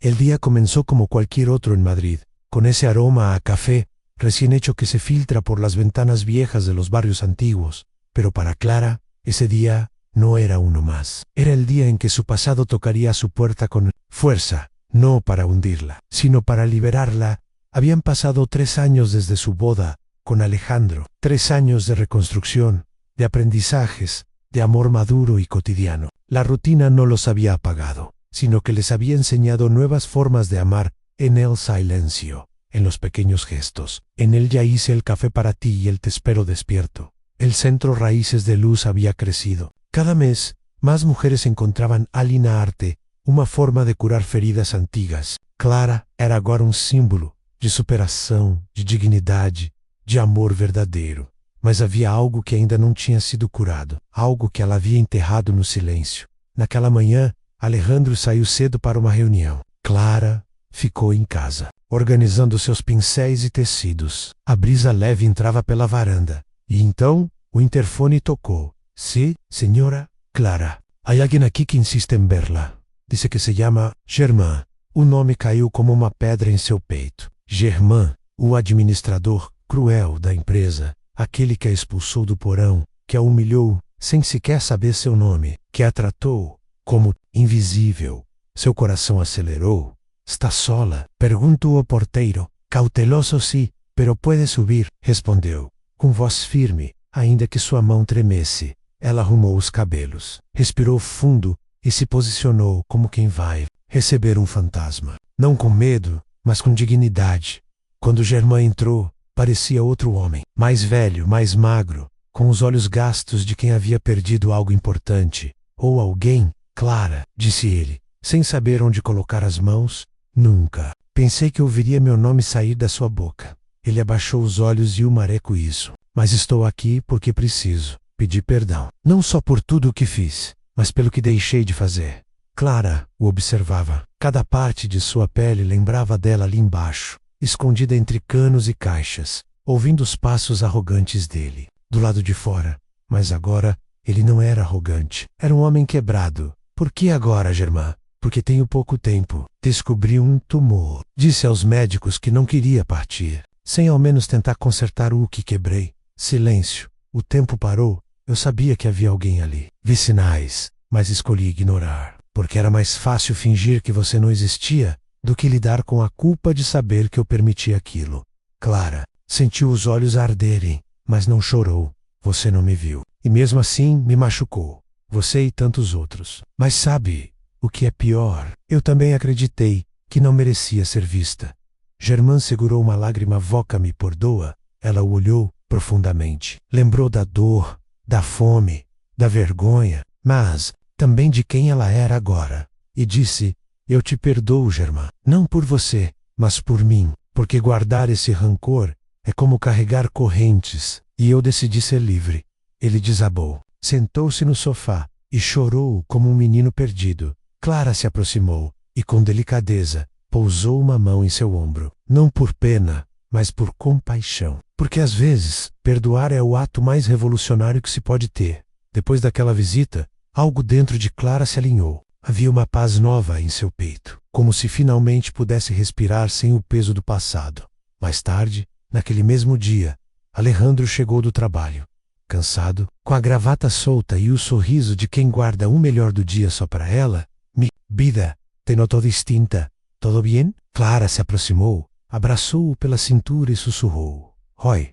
El día comenzó como cualquier otro en Madrid, con ese aroma a café recién hecho que se filtra por las ventanas viejas de los barrios antiguos. Pero para Clara, ese día no era uno más. Era el día en que su pasado tocaría a su puerta con fuerza, no para hundirla, sino para liberarla. Habían pasado 3 años desde su boda con Alejandro, 3 años de reconstrucción, de aprendizajes, de amor maduro y cotidiano. La rutina no los había apagado, sino que les había enseñado nuevas formas de amar en el silencio, en los pequeños gestos. En él ya hice el café para ti y el te espero despierto. El centro Raíces de Luz había crecido. Cada mes, más mujeres encontraban ali na arte uma forma de curar feridas antigas. Clara era agora símbolo de superação, de dignidade, de amor verdadeiro. Mas havia algo que ainda não tinha sido curado, algo que ela havia enterrado no silêncio. Naquela manhã, Alejandro saiu cedo para uma reunião. Clara ficou em casa, organizando seus pincéis e tecidos. A brisa leve entrava pela varanda. E então, o interfone tocou. Sí, señora Clara. Hay alguien aquí que insiste en verla. Dice que se llama Germain. O nome caiu como uma pedra em seu peito. Germain, o administrador cruel da empresa, aquele que a expulsou do porão, que a humilhou sem sequer saber seu nome, que a tratou como invisível. Seu coração acelerou. Está sola? Perguntou o porteiro. Cauteloso sí, pero puede subir, respondeu, com voz firme, ainda que sua mão tremesse. Ela arrumou os cabelos, respirou fundo e se posicionou como quem vai receber um fantasma. Não com medo, mas com dignidade. Quando Germain entrou, parecia outro homem, mais velho, mais magro, com os olhos gastos de quem havia perdido algo importante. Ou alguém. Clara, disse ele, sem saber onde colocar as mãos. Nunca pensei que ouviria meu nome sair da sua boca. Ele abaixou os olhos e o mareco isso. Mas estou aqui porque preciso pedir perdão. Não só por tudo o que fiz, mas pelo que deixei de fazer. Clara o observava. Cada parte de sua pele lembrava dela ali embaixo, escondida entre canos e caixas, ouvindo os passos arrogantes dele, do lado de fora. Mas agora, ele não era arrogante. Era um homem quebrado. Por que agora, Germain? Porque tenho pouco tempo. Descobri um tumor. Disse aos médicos que não queria partir, sem ao menos tentar consertar o que quebrei. Silêncio. O tempo parou. Eu sabia que havia alguém ali. Vi sinais, mas escolhi ignorar, porque era mais fácil fingir que você não existia do que lidar com a culpa de saber que eu permiti aquilo. Clara sentiu os olhos arderem, mas não chorou. Você não me viu. E mesmo assim me machucou. Você e tantos outros. Mas sabe o que é pior? Eu também acreditei que não merecia ser vista. Germain segurou uma lágrima. Voca, me perdoa. Ela o olhou profundamente. Lembrou da dor, da fome, da vergonha, mas também de quem ela era agora. E disse, eu te perdoo, Germain. Não por você, mas por mim. Porque guardar esse rancor é como carregar correntes. E eu decidi ser livre. Ele desabou. Sentou-se no sofá e chorou como um menino perdido. Clara se aproximou e, com delicadeza, pousou uma mão em seu ombro. Não por pena, mas por compaixão. Porque às vezes, perdoar é o ato mais revolucionário que se pode ter. Depois daquela visita, algo dentro de Clara se alinhou. Havia uma paz nova em seu peito, como se finalmente pudesse respirar sem o peso do passado. Mais tarde, naquele mesmo dia, Alejandro chegou do trabalho. Cansado, com a gravata solta e o sorriso de quem guarda o melhor do dia só para ela. Mi vida, te noto distinta. Todo bien? Clara se aproximou, abraçou-o pela cintura e sussurrou. Hoy,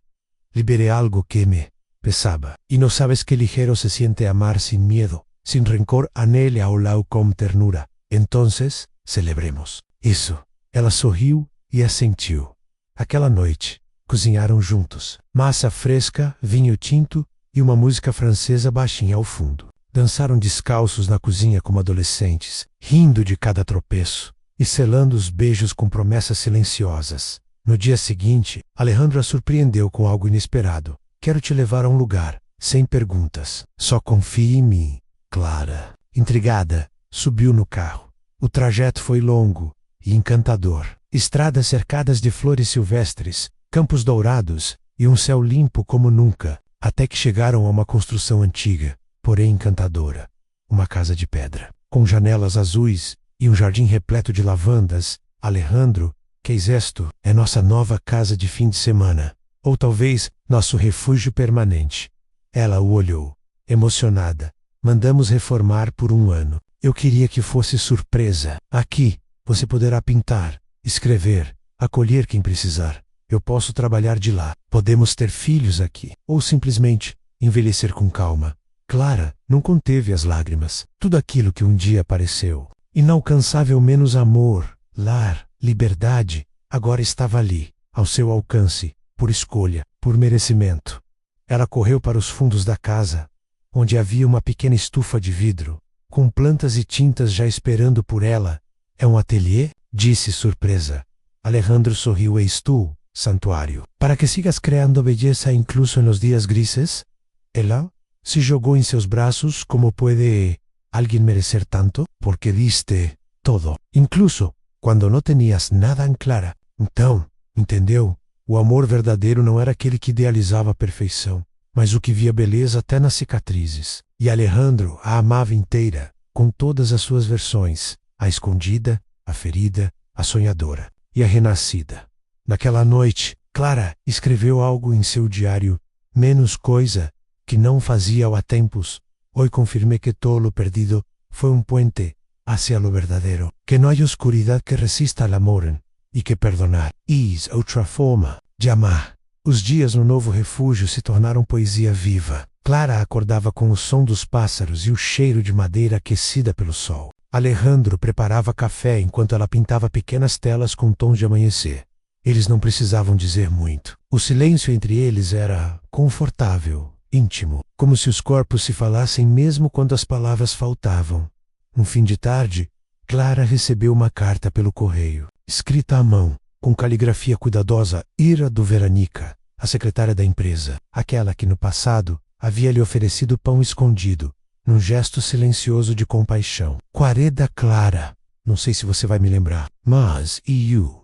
liberé algo que me pesaba. Y no sabes qué ligero se siente amar sin miedo, sin rencor, anele ao lado com ternura. Entonces, celebremos. Isso. Ela sorriu e assentiu. Aquela noite, cozinharam juntos. Massa fresca, vinho tinto e uma música francesa baixinha ao fundo. Dançaram descalços na cozinha como adolescentes, rindo de cada tropeço e selando os beijos com promessas silenciosas. No dia seguinte, Alejandro a surpreendeu com algo inesperado. Quero te levar a um lugar, sem perguntas. Só confie em mim. Clara, intrigada, subiu no carro. O trajeto foi longo e encantador. Estradas cercadas de flores silvestres, campos dourados e um céu limpo como nunca, até que chegaram a uma construção antiga, porém encantadora. Uma casa de pedra, com janelas azuis e um jardim repleto de lavandas. Alejandro, que é isto? É nossa nova casa de fim de semana. Ou talvez nosso refúgio permanente. Ela o olhou, emocionada. Mandamos reformar por 1 ano. Eu queria que fosse surpresa. Aqui, você poderá pintar, escrever, acolher quem precisar. Eu posso trabalhar de lá. Podemos ter filhos aqui. Ou simplesmente envelhecer com calma. Clara não conteve as lágrimas. Tudo aquilo que um dia pareceu inalcançável, menos amor, lar, liberdade, agora estava ali, ao seu alcance, por escolha, por merecimento. Ela correu para os fundos da casa, onde havia uma pequena estufa de vidro, com plantas e tintas já esperando por ela. É um ateliê? Disse surpresa. Alejandro sorriu. És tu, santuário, para que sigas creando belleza incluso en los días grises? Ela se jogou em seus braços. Como pode alguém merecer tanto? Porque diste todo, incluso quando não tenias nada em clara. Então, entendeu? O amor verdadeiro não era aquele que idealizava a perfeição, mas o que via beleza até nas cicatrizes. E Alejandro a amava inteira, com todas as suas versões, a escondida, a ferida, a sonhadora e a renascida. Naquela noite, Clara escreveu algo em seu diário, menos coisa que não fazia há tempos. Hoy confirmé que todo lo perdido foi um puente hacia lo verdadeiro, que não há oscuridade que resista al amor e que perdonar is outra forma de amar. Os dias no novo refúgio se tornaram poesia viva. Clara acordava com o som dos pássaros e o cheiro de madeira aquecida pelo sol. Alejandro preparava café enquanto ela pintava pequenas telas com tons de amanhecer. Eles não precisavam dizer muito. O silêncio entre eles era confortável, íntimo, como se os corpos se falassem mesmo quando as palavras faltavam. No fim de tarde, Clara recebeu uma carta pelo correio, escrita à mão, com caligrafia cuidadosa. Ira do Veranica, a secretária da empresa, aquela que no passado havia lhe oferecido pão escondido, num gesto silencioso de compaixão. Querida Clara, não sei se você vai me lembrar, mas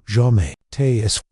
jamais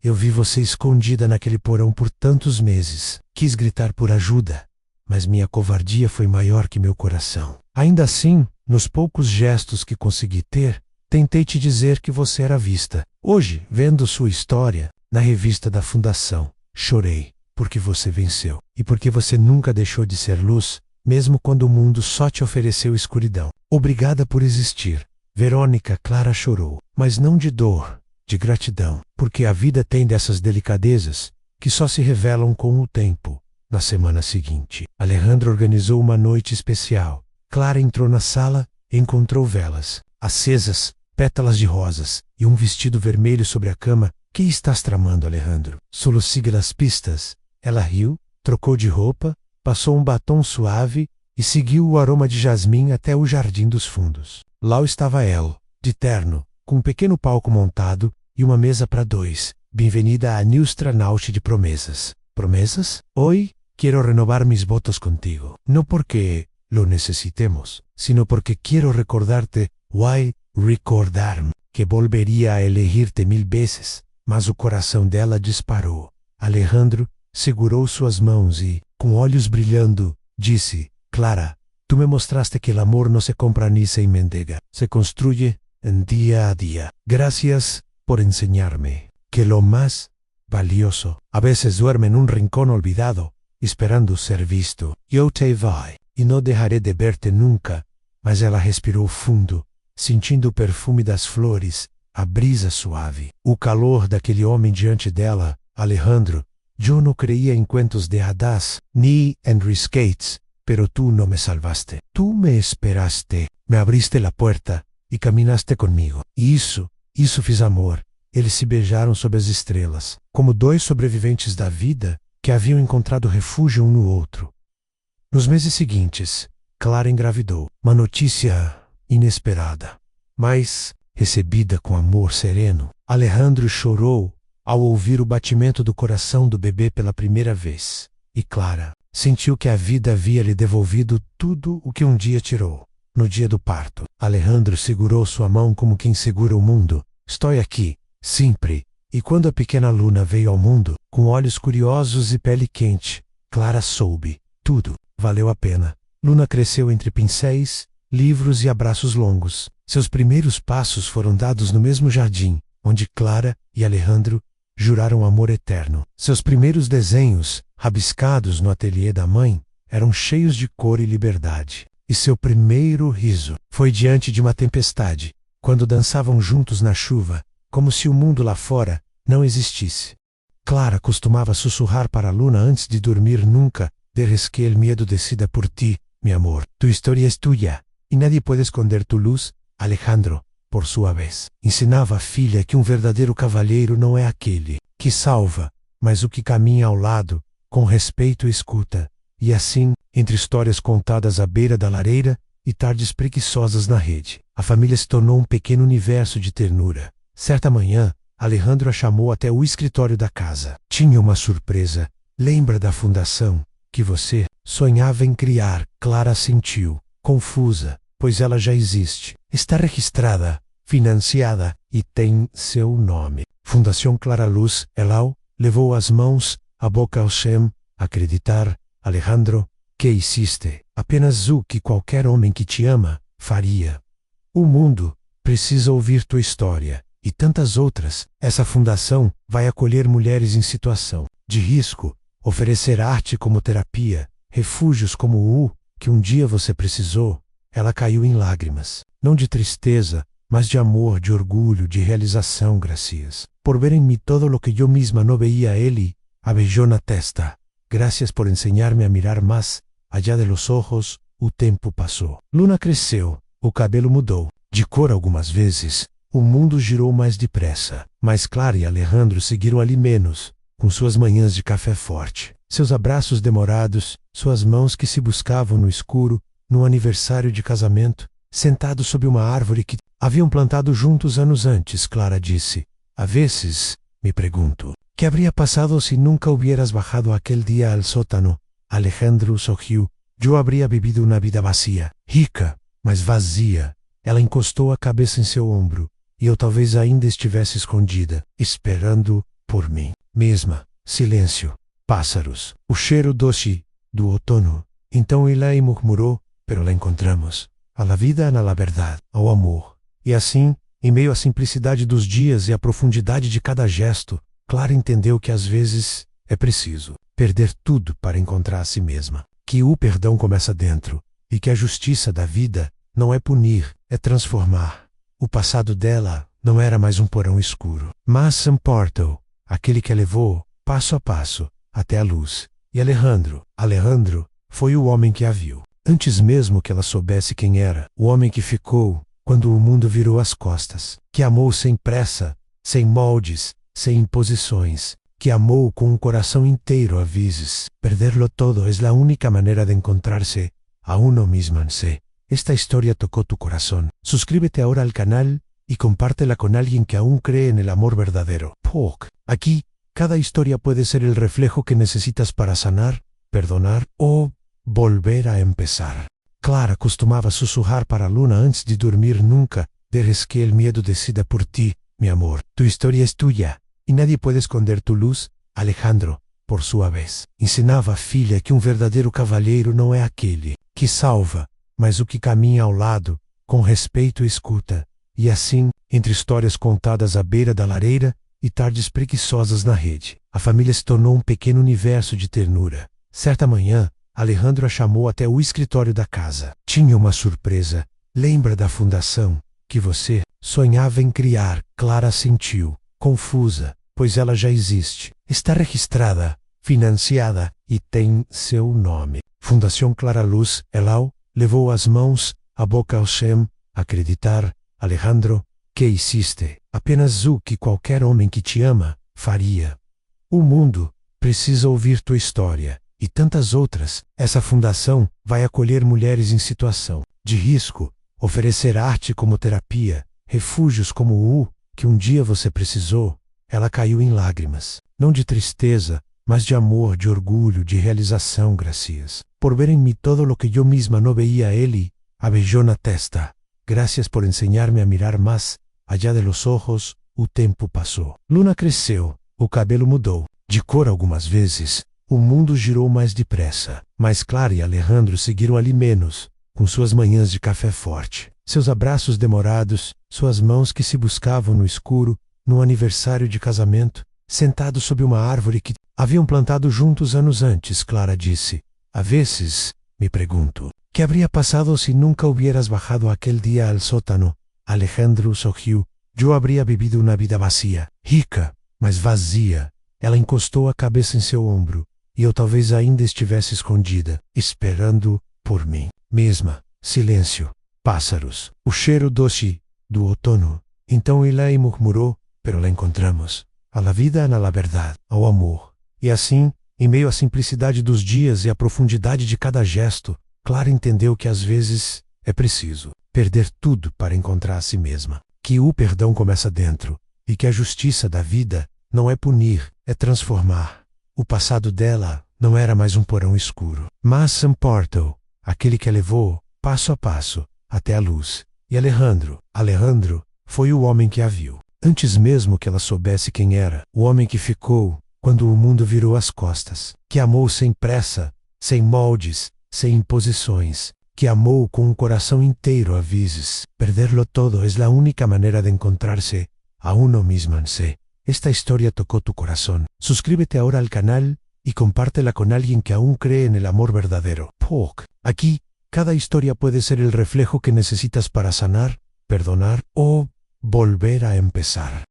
eu vi você escondida naquele porão por tantos meses. Quis gritar por ajuda, mas minha covardia foi maior que meu coração. Ainda assim, nos poucos gestos que consegui ter, tentei te dizer que você era vista. Hoje, vendo sua história na revista da Fundação, chorei, porque você venceu. E porque você nunca deixou de ser luz, mesmo quando o mundo só te ofereceu escuridão. Obrigada por existir. Verônica. Clara chorou, mas não de dor, de gratidão, porque a vida tem dessas delicadezas que só se revelam com o tempo. Na semana seguinte, Alejandro organizou uma noite especial. Clara entrou na sala e encontrou velas acesas, pétalas de rosas e um vestido vermelho sobre a cama. Que estás tramando, Alejandro? Solo sigue las pistas. Ela riu, trocou de roupa, passou um batom suave e seguiu o aroma de jasmim até o jardim dos fundos. Lá estava ela, de terno, com um pequeno palco montado e uma mesa para 2. Bem-vinda à Nostra Noite de promessas. Promessas? Hoy quiero renovar mis votos contigo. No porque lo necesitemos, sino porque quiero recordarte, recordarme, que volvería a elegirte 1000 veces. Mas o coração dela disparou. Alejandro segurou suas mãos e, com olhos brilhando, disse: Clara, tu me mostraste que el amor no se compra ni se mendiga, se construye en día a día. Gracias por enseñarme que lo más valioso a veces duerme en un rincón olvidado, esperando ser visto. Eu te vai e não dejaré de verte nunca. Mas ela respirou fundo, sentindo o perfume das flores, a brisa suave, o calor daquele homem diante dela. Alejandro, eu não creía em cuentos de hadas ni en rescates, pero tú no me salvaste. Tú me esperaste, me abriste la puerta e caminaste comigo. E isso fiz amor. Eles se beijaram sob as estrelas, como 2 sobreviventes da vida que haviam encontrado refúgio um no outro. Nos meses seguintes, Clara engravidou. Uma notícia inesperada, mas recebida com amor sereno. Alejandro chorou ao ouvir o batimento do coração do bebê pela primeira vez. E Clara sentiu que a vida havia lhe devolvido tudo o que um dia tirou. No dia do parto, Alejandro segurou sua mão como quem segura o mundo. Estou aqui, sempre. E quando a pequena Luna veio ao mundo, com olhos curiosos e pele quente, Clara soube. Tudo valeu a pena. Luna cresceu entre pincéis, livros e abraços longos, Seus primeiros passos foram dados no mesmo jardim, onde Clara e Alejandro juraram amor eterno. Seus primeiros desenhos, rabiscados no ateliê da mãe, eram cheios de cor e liberdade. E seu primeiro riso foi diante de uma tempestade, quando dançavam juntos na chuva, como se o mundo lá fora não existisse. Clara costumava sussurrar para Luna antes de dormir: nunca dejes que el miedo decida por ti, mi amor. Tu historia es tuya, e nadie puede esconder tu luz. Alejandro, por sua vez, ensinava a filha que verdadeiro cavalheiro não é aquele que salva, mas o que caminha ao lado, com respeito e escuta. E assim, entre histórias contadas à beira da lareira e tardes preguiçosas na rede, a família se tornou um pequeno universo de ternura. Certa manhã, Alejandro a chamou até o escritório da casa. Tinha uma surpresa. Lembra da fundação que você sonhava em criar? Clara sentiu, confusa, pois ela já existe. Está registrada, financiada e tem seu nome. Fundação Clara Luz. Ela levou as mãos à boca ao Shem. Acreditar, Alejandro, que hiciste apenas o que qualquer homem que te ama faria. O mundo precisa ouvir tua história e tantas outras. Essa fundação vai acolher mulheres em situação de risco, oferecer arte como terapia, refúgios como o que um dia você precisou. Ela caiu em lágrimas, não de tristeza, mas de amor, de orgulho, de realização. Gracias por ver em mim todo lo que eu mesma não veía. Ele a beijou na testa. Gracias por enseñarme a mirar más allá de los ojos. O tempo passou. Luna cresceu, o cabelo mudou de cor algumas vezes. O mundo girou mais depressa, mas Clara e Alejandro seguiram ali menos, com suas manhãs de café forte, seus abraços demorados, suas mãos que se buscavam no escuro, no aniversário de casamento, sentados sob uma árvore que haviam plantado juntos anos antes. Clara disse: a vezes, me pergunto, ¿qué habría pasado si nunca hubieras bajado aquel día al sótano? Alejandro sorriu. Yo habría vivido una vida vacía, rica, mas vazia. Ela encostou a cabeça em seu ombro, e eu talvez ainda estivesse escondida, esperando por mim mesma. Silêncio, pássaros, o cheiro doce do outono. Então Eli murmurou: pero la encontramos. A la vida, a la verdade, ao amor. E assim, em meio à simplicidade dos dias e à profundidade de cada gesto, Clara entendeu que às vezes é preciso perder tudo para encontrar a si mesma. Que o perdão começa dentro, e que a justiça da vida não é punir, é transformar. O passado dela não era mais um porão escuro, mas um portal, aquele que a levou, passo a passo, até a luz. E Alejandro foi o homem que a viu, antes mesmo que ela soubesse quem era, o homem que ficou quando o mundo virou as costas, que amou sem pressa, sem moldes, sem imposições, que amou com um coração inteiro a vezes. Perderlo todo es la única manera de encontrarse a uno mismo en sí. Esta historia tocó tu corazón. Suscríbete ahora al canal y compártela con alguien que aún cree en el amor verdadero. Aquí, cada historia puede ser el reflejo que necesitas para sanar, perdonar o volver a empezar. Clara costumava sussurrar para Luna antes de dormir: nunca dejes que el miedo decida por ti, mi amor. Tu historia es tuya, e nadie puede esconder tu luz. Alejandro, por sua vez, ensinava a filha que verdadeiro cavalheiro não é aquele que salva, mas o que caminha ao lado, com respeito e escuta. E assim, entre histórias contadas à beira da lareira e tardes preguiçosas na rede, a família se tornou um pequeno universo de ternura. Certa manhã, Alejandro a chamou até o escritório da casa. Tinha uma surpresa. Lembra da fundação que você sonhava em criar? Clara sentiu, confusa, pois ela já existe. Está registrada, financiada e tem seu nome. Fundação Clara Luz. Ela levou as mãos à boca ao Shem. Acreditar, Alejandro, que hiciste apenas o que qualquer homem que te ama faria. O mundo precisa ouvir tua história e tantas outras. Essa fundação vai acolher mulheres em situação de risco, oferecer arte como terapia, refúgios como o que um dia você precisou. Ela caiu em lágrimas, não de tristeza, mas de amor, de orgulho, de realização. Gracias por ver em mim todo lo que eu mesma não veía. Ele a beijou na testa. Gracias por enseñarme a mirar más allá de los ojos. O tempo passou. Luna cresceu, o cabelo mudou de cor algumas vezes. O mundo girou mais depressa, mas Clara e Alejandro seguiram ali menos, com suas manhãs de café forte, Seus abraços demorados, suas mãos que se buscavam no escuro, num aniversário de casamento, sentados sob uma árvore que haviam plantado juntos anos antes, Clara disse. A veces, me pregunto, ¿qué habría pasado si nunca hubieras bajado aquel día al sótano? Alejandro sorriu. Yo habría vivido una vida vacía, rica, mas vazia. Ela encostou a cabeça em seu ombro, e eu talvez ainda estivesse escondida, esperando por mim mesma. Silêncio. Pássaros. O cheiro doce do outono. Então Eli murmurou, pero la encontramos. A la vida, na la verdade, ao amor. E assim, em meio à simplicidade dos dias e à profundidade de cada gesto, Clara entendeu que às vezes é preciso perder tudo para encontrar a si mesma. Que o perdão começa dentro, e que a justiça da vida não é punir, é transformar. O passado dela não era mais um porão escuro, mas um portal, aquele que a levou, passo a passo, até a luz. E Alejandro, foi o homem que a viu. Antes mesmo que ela soubesse quem era, o homem que ficou, quando o mundo virou as costas, que amou sem pressa, sem moldes, sem imposições, que amou com um coração inteiro a vezes. Perderlo todo es la única manera de encontrarse a uno mismo en sí. Esta historia tocó tu corazón. Suscríbete ahora al canal y compártela con alguien que aún cree en el amor verdadero. Aquí, cada historia puede ser el reflejo que necesitas para sanar, perdonar o volver a empezar.